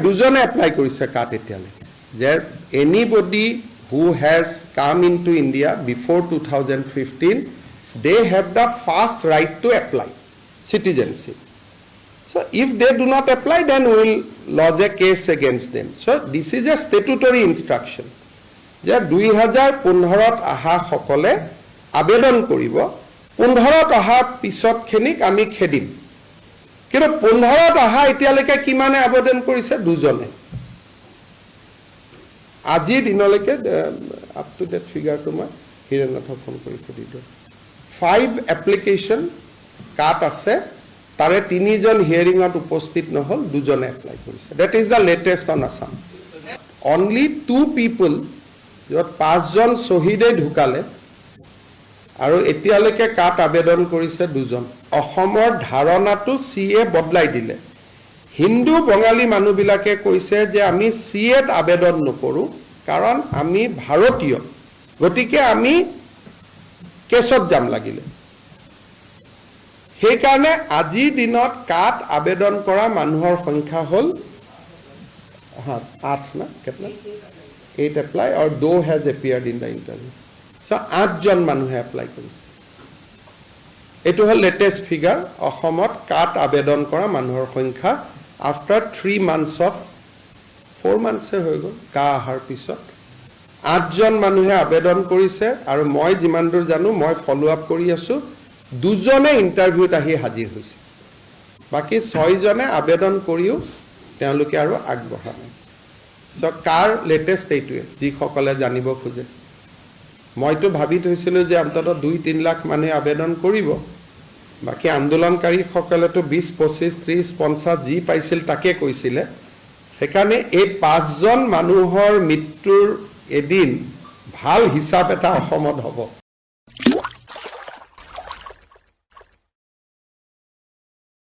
দুজনে এপ্লাই কৰিছে কাৰ্ড এতিয়ালৈকে যে anybody who has come into India before 2015 they have the first right to apply citizenship. So if they do not apply, then we will lodge a case against them. So this is a statutory instruction. যে 2015 আহা সকলে আবেদন কৰিব 15 আহা পিছত খেনিক আমি খেদিম কিন্তু 15 আহা এতিয়ালৈকে কিমানে আবেদন কৰিছে দুজনে আজি দিনলৈকে আপ টু ডেট ফিগাৰটো মই হিৰেনাথক ফোন কৰি সুধি দিওঁ 5 এপ্লিকেশ্যন কাট আছে তাৰে 3 জন হিয়াৰিঙত উপস্থিত নহল দুজনে এপ্লাই কৰিছে that is the latest on Assam only 2 পিপল যত 5 জন শহীদে ঢুকালে আৰু এতিয়ালৈকে কাট আবেদন কৰিছে দুজন অসমৰ ধাৰণাটো সিএ বদলাই দিলে হিন্দু বঙালী মানুহবিলাকে কৈছে যে আমি সিএত আবেদন নকৰো কাৰণ আমি ভাৰতীয় গতিকে আমি কেছত যাম লাগিলে সেই কাৰণে আজি দিনত কাট আবেদন কৰা মানুহৰ সংখ্যা হল 8 না কেতনা 8 apply or 2 has appeared in the interview so 8 জন মানুহে এপ্লাই কৰিছে এটো হল লেটেষ্ট ফিগাৰ অসমত কাট আবেদন কৰা মানুহৰ সংখ্যা after 3 months of 4 months হৈ গল কা আহাৰ পিছত 8 জন মানুহে আবেদন কৰিছে আৰু মই যিমান দূৰ জানো মই ফলো আপ কৰি আছো দুজনে ইন্টাৰভিউত আহি হাজিৰ হৈছে বাকি 6 জনে আবেদন কৰিও তেওঁলোকে আৰু আগবঢ়া নাই সো কাৰ লেটেষ্ট এইটোৱে যি সকলে জানিব খোজে মইতো ভাবি থৈছিলো যে অন্তত 2-3 লাখ মানুহে আবেদন কৰিব বাকি আন্দোলনকাৰী সকলেতো 20 25 30 50 জি পাইছিল তাকে কৈছিলে সেকানে এই 5 জন মানুহৰ মৃত্যুৰ এদিন ভাল হিচাপ এটা অসমত হ'ব